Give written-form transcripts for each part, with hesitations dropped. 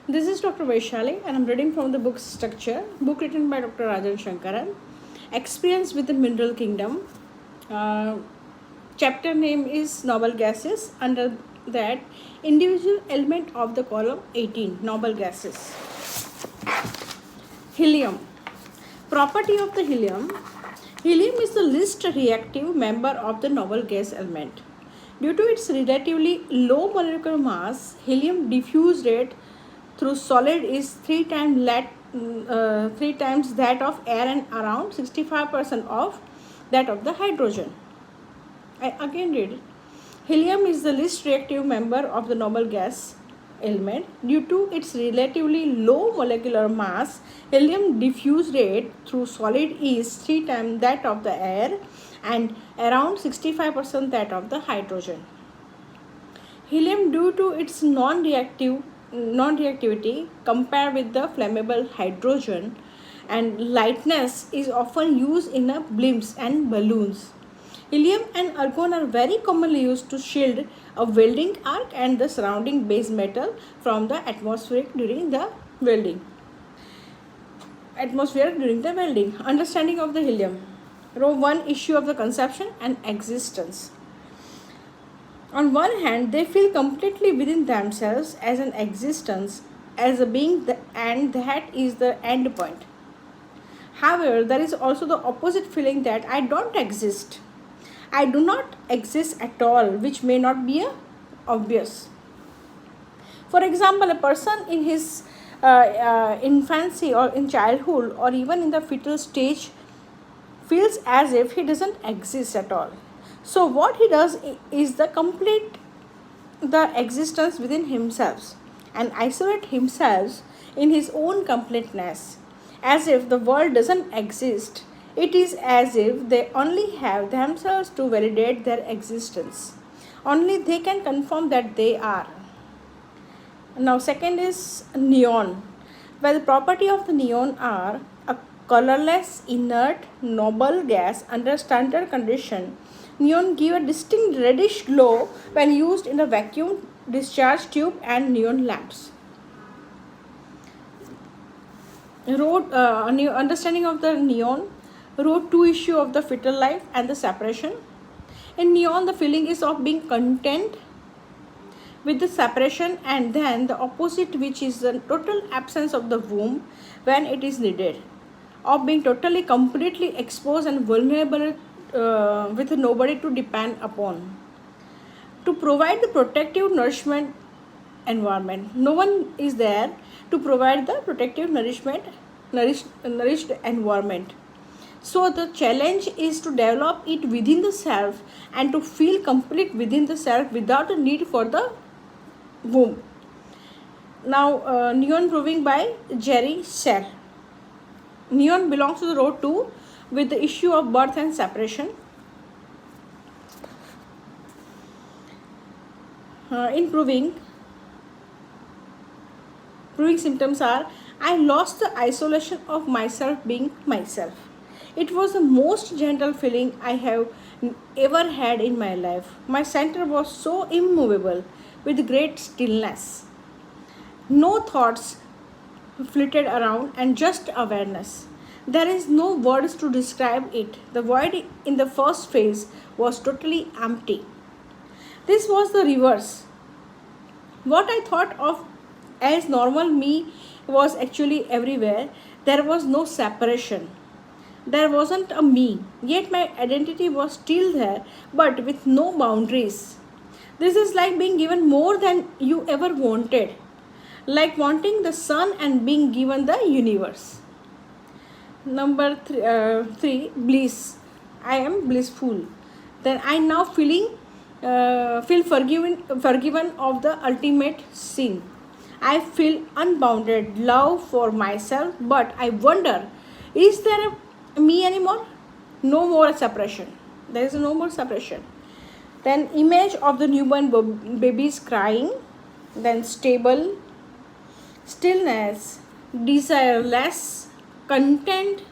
This is Dr. Vaishali and I'm reading from the book Structure, book written by Dr. Rajan Sankaran. Experience with the Mineral Kingdom. Chapter name is Noble Gases. Under that, individual element of the column 18, Noble Gases. Helium. Property of the helium. Helium is the least reactive member of the noble gas element. Due to its relatively low molecular mass, helium diffuse rate through solid is three times that of air and around 65% of that of the hydrogen. I again read it. Helium is the least reactive member of the noble gas element. Due to its relatively low molecular mass, helium diffuse rate through solid is three times that of the air and around 65% that of the hydrogen. Helium, due to its non-reactivity compared with the flammable hydrogen and lightness, is often used in blimps and balloons. Helium and argon are very commonly used to shield a welding arc and the surrounding base metal from the atmosphere during the welding. Understanding of the helium. Row 1, issue of the conception and existence. On one hand, they feel completely within themselves as an existence, as a being, and that is the end point. However, there is also the opposite feeling that I don't exist. I do not exist at all, which may not be obvious. For example, a person in his infancy or in childhood or even in the fetal stage feels as if he doesn't exist at all. So what he does is complete the existence within himself and isolate himself in his own completeness, as if the world doesn't exist. It is as if they only have themselves to validate their existence. Only they can confirm that they are. Now, second is neon. Well, the property of the neon are a colorless, inert, noble gas under standard condition. Neon give a distinct reddish glow when used in a vacuum discharge tube and neon lamps. Understanding of the neon. Row 2, issue of the fetal life and the separation. In neon, the feeling is of being content with the separation and then the opposite, which is the total absence of the womb when it is needed, of being totally completely exposed and vulnerable with nobody to depend upon. To provide the protective nourishment environment. No one is there to provide the protective nourished environment. So the challenge is to develop it within the self and to feel complete within the self without a need for the womb. Now, neon proving by Jerry Sher. Neon belongs to the row 2 with the issue of birth and separation. In proving symptoms are: I lost the isolation of myself being myself. It was the most gentle feeling I have ever had in my life. My center was so immovable with great stillness. No thoughts flitted around and just awareness. There is no words to describe it. The void in the first phase was totally empty. This was the reverse. What I thought of as normal me was actually everywhere. There was no separation. There wasn't a me, yet my identity was still there, but with no boundaries. This is like being given more than you ever wanted, like wanting the sun and being given the universe. Number 3, bliss. I am blissful. Then I now feel forgiven of the ultimate sin. I feel unbounded love for myself, but I wonder, is there a me anymore? No more separation. There is no more separation. Then image of the newborn babies crying. Then stable, stillness, desireless, content,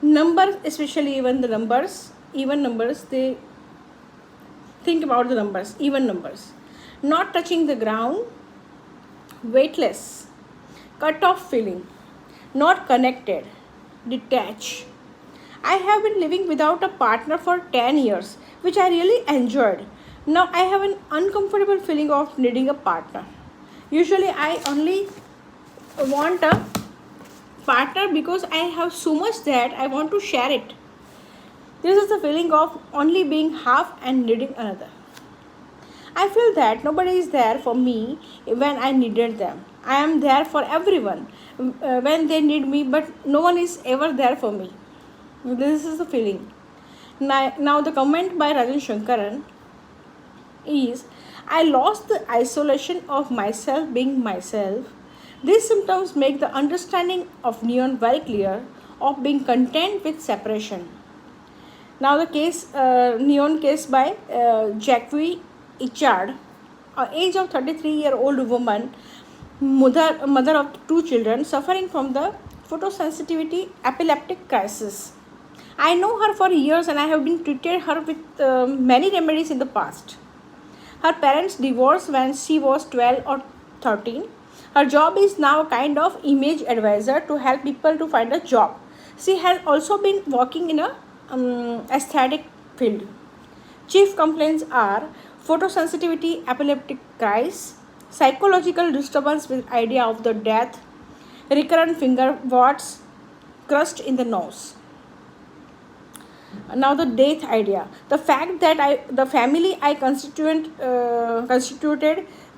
numbers, especially even numbers, they think about the numbers, even numbers. Not touching the ground, weightless, cut off feeling, not connected, detached. I have been living without a partner for 10 years, which I really enjoyed. Now I have an uncomfortable feeling of needing a partner. Usually, I only want a partner because I have so much that I want to share it. This is the feeling of only being half and needing another. I feel that nobody is there for me when I needed them. I am there for everyone when they need me, but no one is ever there for me. This is the feeling. Now the comment by Rajan Shankaran is, I lost the isolation of myself being myself. These symptoms make the understanding of neon very clear, of being content with separation. Now the neon case by Jackie Ichard, age of 33-year-old woman, mother of two children, suffering from the photosensitivity epileptic crisis. I know her for years and I have been treated her with many remedies in the past. Her parents divorced when she was 12 or 13. Her job is now a kind of image advisor to help people to find a job. She has also been working in a aesthetic field. Chief complaints are photosensitivity, epileptic crisis, psychological disturbance with idea of the death, recurrent finger warts, crust in the nose. Now the death idea. The fact that the family I constituted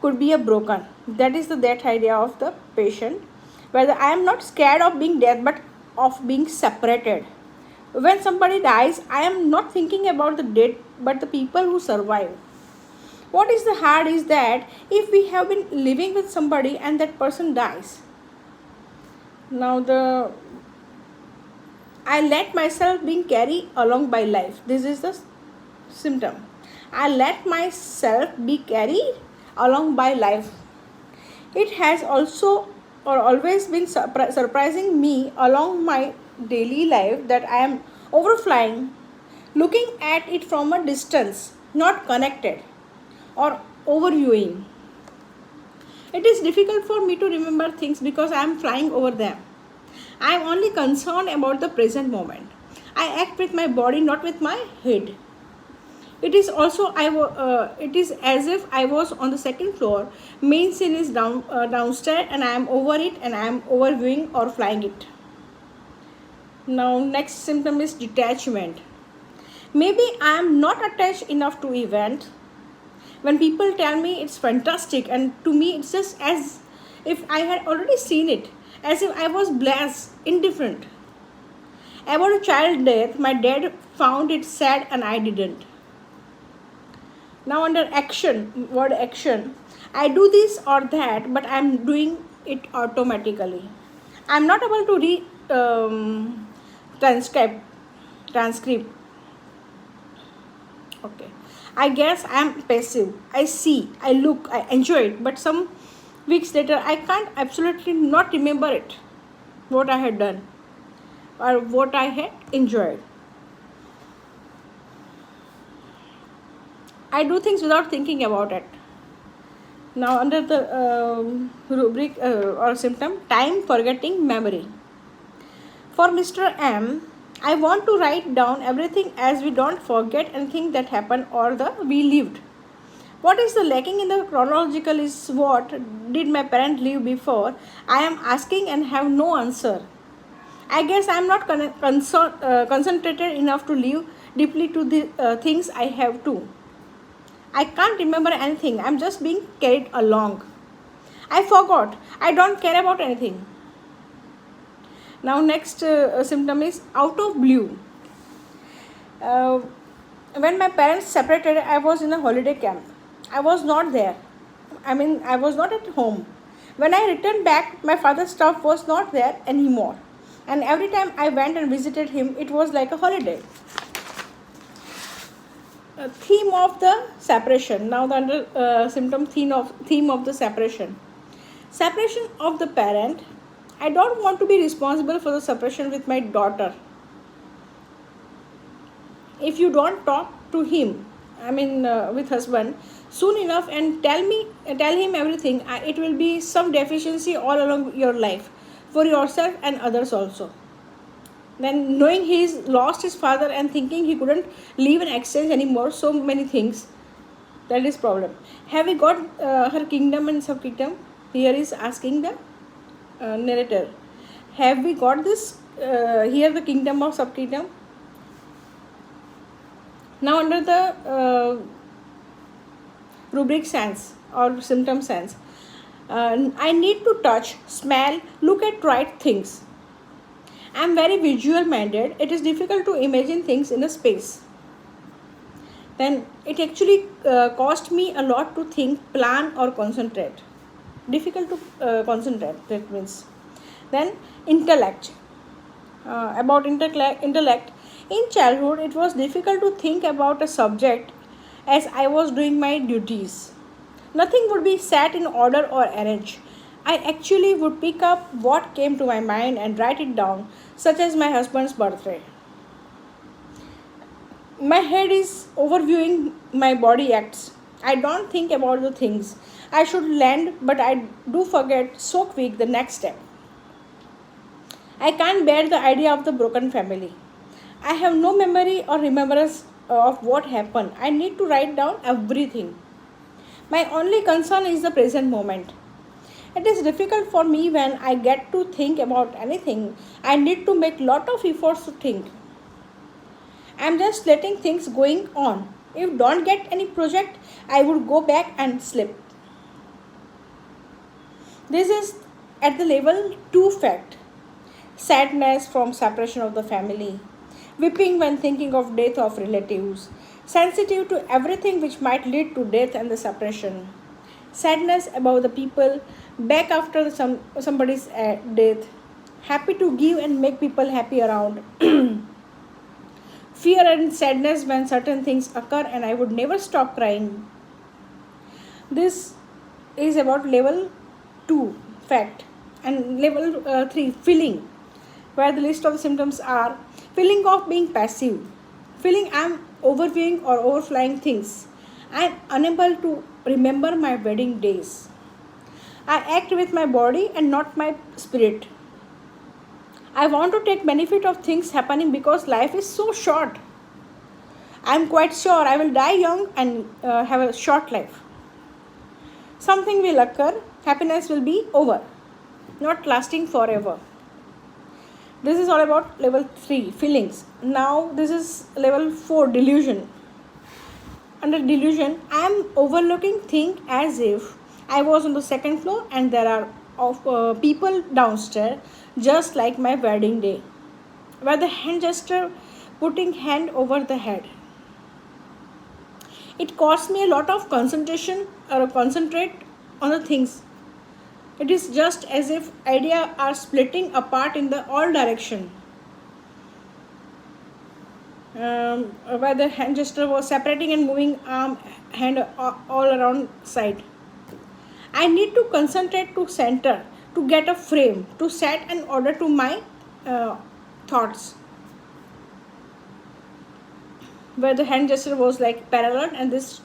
could be a broken. That is the death idea of the patient. Whether I am not scared of being dead but of being separated. When somebody dies, I am not thinking about the dead but the people who survive. What is the hard is that if we have been living with somebody and that person dies. Now I let myself being carried along by life. This is the symptom. I let myself be carried along by life. It has also or always been surprising me along my daily life that I am overflying, looking at it from a distance, not connected or overviewing. It is difficult for me to remember things because I am flying over them. I am only concerned about the present moment. I act with my body, not with my head. It is as if I was on the second floor. Main scene is downstairs, and I am over it, and I am overviewing or flying it. Now, next symptom is detachment. Maybe I am not attached enough to event. When people tell me it's fantastic, and to me it's just as if I had already seen it. As if I was blessed, indifferent. About a child death, my dad found it sad and I didn't. Now under action, word action, I do this or that, but I am doing it automatically. I am not able to read transcript. Okay. I guess I am passive. I see, I look, I enjoy it, but some weeks later, I can't absolutely not remember it, what I had done or what I had enjoyed. I do things without thinking about it. Now, under the rubric or symptom, time forgetting memory. For Mr. M, I want to write down everything as we don't forget anything that happened or we lived. What is the lacking in the chronological is what did my parent live before? I am asking and have no answer. I guess I am not concentrated enough to live deeply to the things I have to. I can't remember anything. I am just being carried along. I forgot. I don't care about anything. Now next symptom is out of blue. When my parents separated, I was in a holiday camp. I was not there. I was not at home. When I returned back, my father's stuff was not there anymore. And every time I went and visited him, it was like a holiday. Theme of the separation. Now the under symptom theme of the separation. Separation of the parent. I don't want to be responsible for the separation with my daughter. If you don't talk to him, with husband soon enough and tell him everything. It will be some deficiency all along your life for yourself and others also. Then knowing he's lost his father and thinking he couldn't live in exchange anymore, so many things, that is problem. Have we got her kingdom and sub kingdom? Here is asking the narrator, have we got this here the kingdom of sub kingdom? Now under the rubric sense or symptom sense, I need to touch, smell, look at right things. I am very visual minded. It is difficult to imagine things in a space. Then it actually cost me a lot to think, plan or concentrate. Difficult to concentrate, that means. Then intellect. About intellect. In childhood, it was difficult to think about a subject as I was doing my duties. Nothing would be set in order or arranged. I actually would pick up what came to my mind and write it down, such as my husband's birthday. My head is overviewing my body acts. I don't think about the things I should land, but I do forget so quick the next step. I can't bear the idea of the broken family. I have no memory or remembrance of what happened. I need to write down everything. My only concern is the present moment. It is difficult for me when I get to think about anything. I need to make lot of efforts to think. I am just letting things going on. If don't get any project, I would go back and sleep. This is at the level 2 fact. Sadness from separation of the family. Weeping when thinking of death of relatives. Sensitive to everything which might lead to death and the separation. Sadness about the people back after somebody's death. Happy to give and make people happy around. Fear and sadness when certain things occur and I would never stop crying. This is about level 2 fact. And level 3 feeling, where the list of the symptoms are feeling of being passive, feeling I am overviewing or overflying things. I am unable to remember my wedding days. I act with my body and not my spirit. I want to take benefit of things happening because life is so short. I am quite sure I will die young and have a short life. Something will occur, happiness will be over, not lasting forever. This is all about level 3 feelings. Now this is level 4 delusion. Under delusion, I am overlooking things as if I was on the second floor and there are people downstairs, just like my wedding day, where the hand gesture putting hand over the head. It costs me a lot of concentration or concentrate on the things. It is just as if ideas are splitting apart in the all direction. Where the hand gesture was separating and moving arm, hand all around side. I need to concentrate to center, to get a frame, to set an order to my thoughts. Where the hand gesture was like parallel and this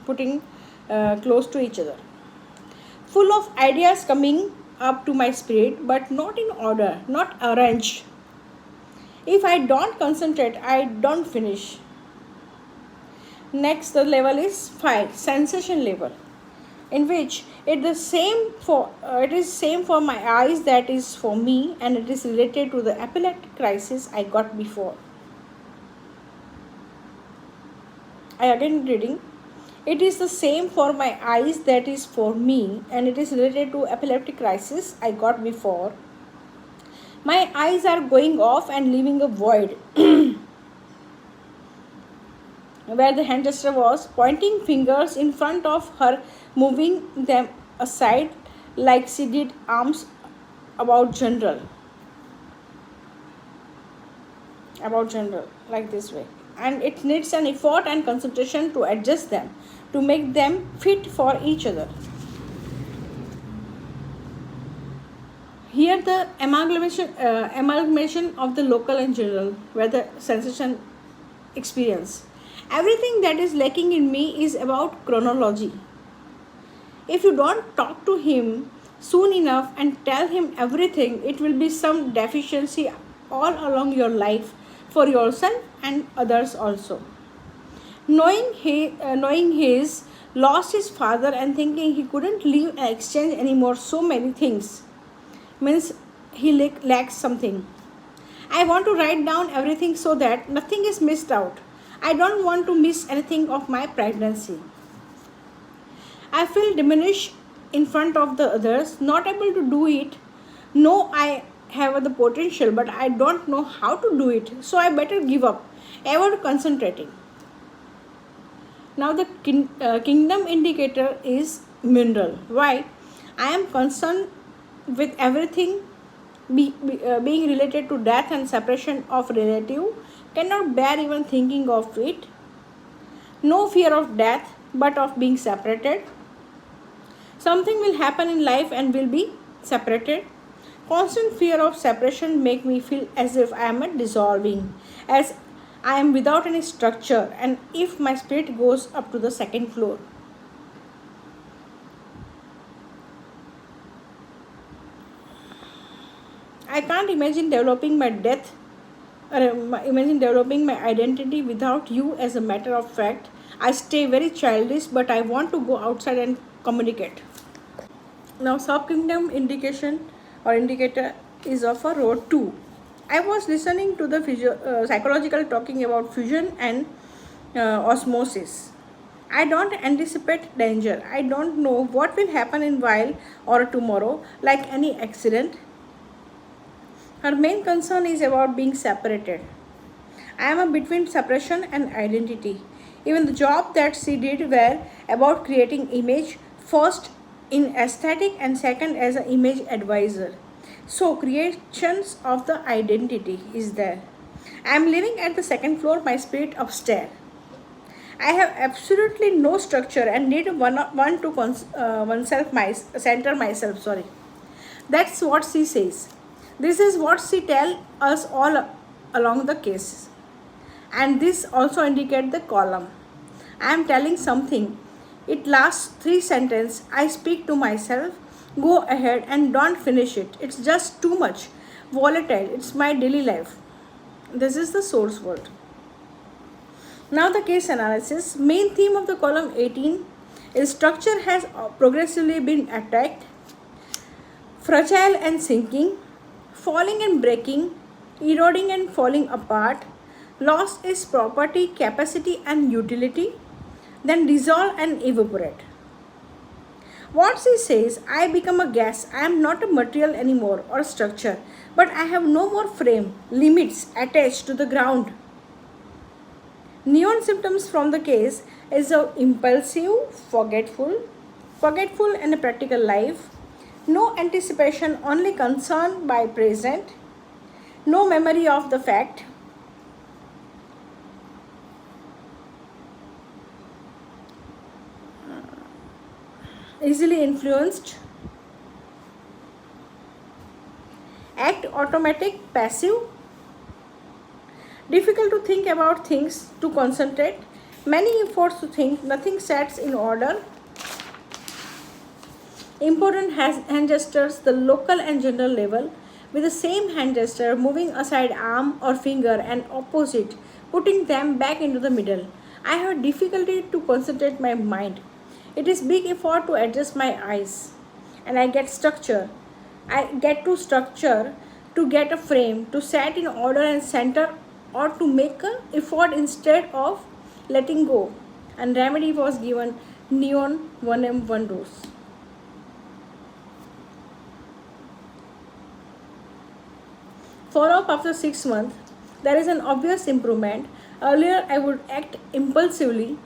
putting close to each other. Full of ideas coming up to my spirit, but not in order, not arranged. If I don't concentrate, I don't finish. Next, the level is 5, sensation level, in which it is same for my eyes that is for me, and it is related to the epileptic crisis I got before. I again reading. It is the same for my eyes that is for me, and it is related to epileptic crisis I got before. My eyes are going off and leaving a void. Where the hand gesture was pointing fingers in front of her, moving them aside like she did arms about general, like this way. And it needs an effort and concentration to adjust them, to make them fit for each other. Here the amalgamation of the local and general, where the sensation experience. Everything that is lacking in me is about chronology. If you don't talk to him soon enough and tell him everything, it will be some deficiency all along your life for yourself and others also. Knowing his lost his father and thinking he couldn't leave and exchange anymore so many things means he lacks something. I want to write down everything so that nothing is missed out. I don't want to miss anything of my pregnancy. I feel diminished in front of the others, not able to do it. No, I have the potential, but I don't know how to do it, so I better give up, ever concentrating. Now, the kingdom indicator is mineral. Why? I am concerned with everything being related to death and separation of relative, cannot bear even thinking of it. No fear of death, but of being separated. Something will happen in life and will be separated. Constant fear of separation make me feel as if I am dissolving, as I am without any structure, and if my spirit goes up to the second floor. I can't imagine developing my death or imagine developing my identity without you. As a matter of fact, I stay very childish, but I want to go outside and communicate. Now, sub-kingdom indication or indicator is of a row 2. I was listening to the psychological talking about fusion and osmosis. I don't anticipate danger. I don't know what will happen in while or tomorrow, like any accident. Her main concern is about being separated. I am a between separation and identity. Even the job that she did were about creating image, first in aesthetic and second as an image advisor. So creations of the identity is there. I am living at the second floor, my spirit upstairs. I have absolutely no structure and need one to center myself. Sorry, that's what she says. This is what she tell us all along the case, and this also indicate the column. I am telling something. It lasts 3 sentences. I speak to myself. Go ahead and don't finish it. It's just too much volatile. It's my daily life. This is the source word. Now the case analysis. Main theme of the column 18 is structure has progressively been attacked, fragile and sinking, falling and breaking, eroding and falling apart, lost its property, capacity and utility, then dissolve and evaporate. What she says, I become a gas, I am not a material anymore or structure, but I have no more frame, limits attached to the ground. Neon symptoms from the case is a impulsive, forgetful and a practical life, no anticipation, only concern by present, no memory of the fact, easily influenced, act automatic, passive, difficult to think about things, to concentrate, many efforts to think, nothing sets in order, important hand gestures, the local and general level, with the same hand gesture, moving aside arm or finger and opposite, putting them back into the middle. I have difficulty to concentrate my mind. It is big effort to adjust my eyes, and I get structure. I get to structure to get a frame, to set in order and center, or to make an effort instead of letting go. And remedy was given neon 1M1 dose. Follow up after 6 months. There is an obvious improvement. Earlier I would act impulsively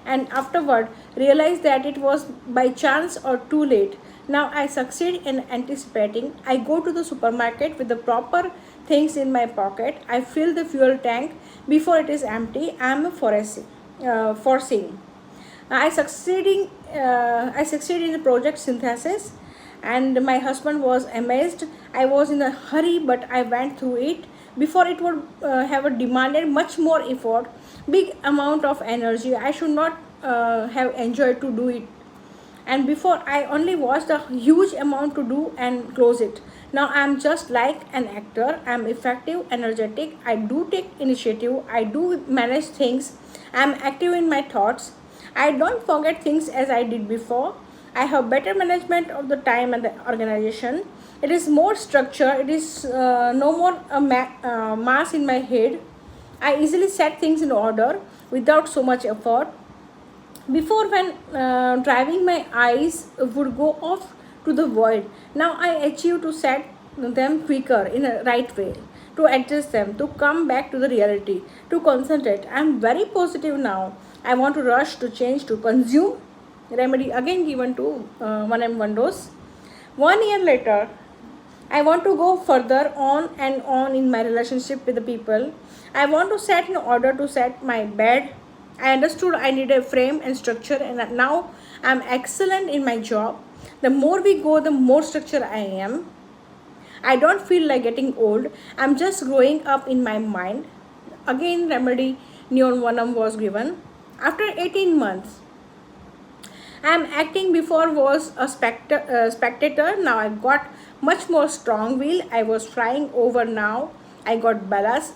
and afterward realize that it was by chance or too late. Now I succeed in anticipating. I go to the supermarket with the proper things in my pocket. I fill the fuel tank before it is empty. I am foreseeing. I succeed in the project synthesis, and my husband was amazed. I was in a hurry, but I went through it. Before it would have a demanded much more effort, big amount of energy. I should not have enjoyed to do it. And before I only watched a huge amount to do and close it. Now I'm just like an actor. I'm effective, energetic. I do take initiative. I do manage things. I'm active in my thoughts. I don't forget things as I did before. I have better management of the time and the organization. It is more structure. It is no more a mass in my head. I easily set things in order without so much effort. Before, when driving, my eyes would go off to the void. Now I achieve to set them quicker in a right way, to adjust them, to come back to the reality, to concentrate. I am very positive now. I want to rush, to change, to consume. Remedy again given to 1M1 dose. 1 year later, I want to go further on and on in my relationship with the people. I want to set in order to set my bed. I understood I need a frame and structure, and now I'm excellent in my job. The more we go, the more structure I am. I don't feel like getting old. I'm just growing up in my mind. Again, remedy neon vanam was given. After 18 months, I'm acting. Before was a spectator. Now I got much more strong will. I was flying over now. I got ballast.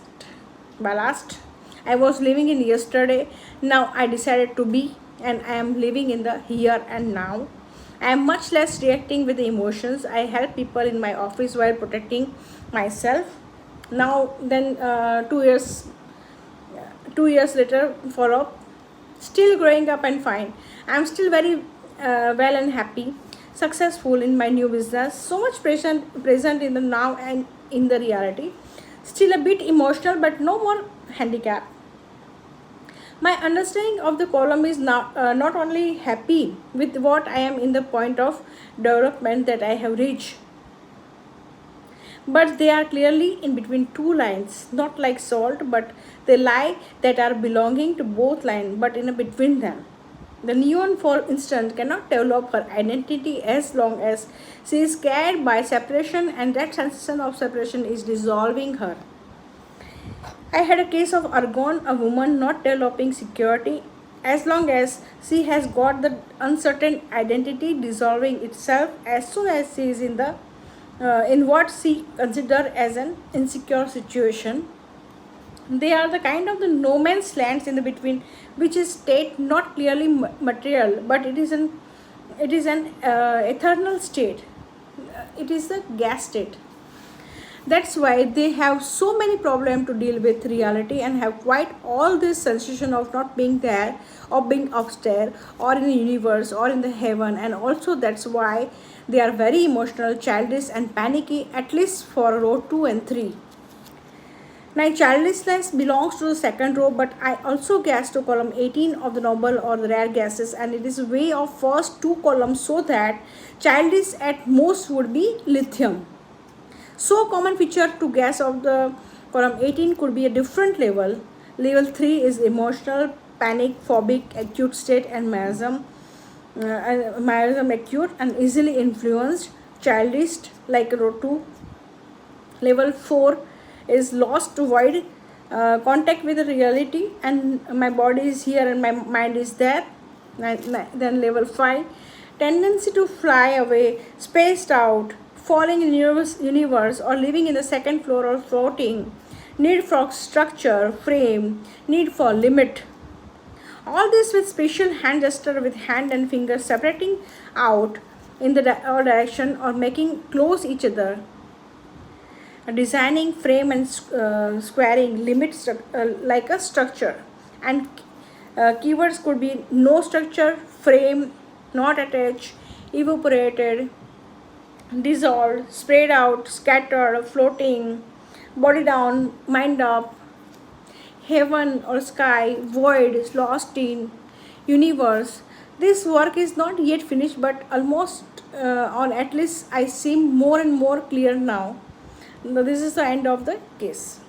I was living in yesterday. Now I decided to be, and I am living in the here and now. I am much less reacting with the emotions. I help people in my office while protecting myself. Now then, 2 years later, follow up. Still growing up and fine. I am still very well and happy, successful in my new business. So much present in the now and in the reality. Still a bit emotional, but no more handicap. My understanding of the column is not only happy with what I am in the point of development that I have reached, but they are clearly in between two lines, not like salt, but they lie that are belonging to both lines, but in a between them. The neon, for instance, cannot develop her identity as long as she is scared by separation, and that sensation of separation is dissolving her. I had a case of Argon, a woman not developing security as long as she has got the uncertain identity dissolving itself as soon as she is in what she consider as an insecure situation. They are the kind of the no man's lands in the between, which is state not clearly material, but it is an eternal state. It is a gas state. That's why they have so many problems to deal with reality and have quite all this sensation of not being there or being upstairs or in the universe or in the heaven. And also that's why they are very emotional, childish and panicky, at least for row 2 and 3. Now childishness belongs to the second row, but I also guess to column 18 of the noble or the rare gases, and it is a way of first two columns, so that childish at most would be lithium. So common feature to gas of the column 18 could be a different level. Level 3 is emotional, panic, phobic, acute state, and marasm acute and easily influenced, childish like row 2. Level 4 is lost to void, contact with the reality, and my body is here and my mind is there. Then level 5, tendency to fly away, spaced out, falling in universe or living in the second floor or floating, need for structure, frame, need for limit. All this with special hand gesture with hand and fingers separating out in the direction or making close each other. Designing frame and squaring limit like a structure. And keywords could be no structure, frame, not attached, evaporated, dissolved, spread out, scattered, floating, body down, mind up, heaven or sky, void, lost in, universe. This work is not yet finished, but almost on at least I seem more and more clear now. This is the end of the case.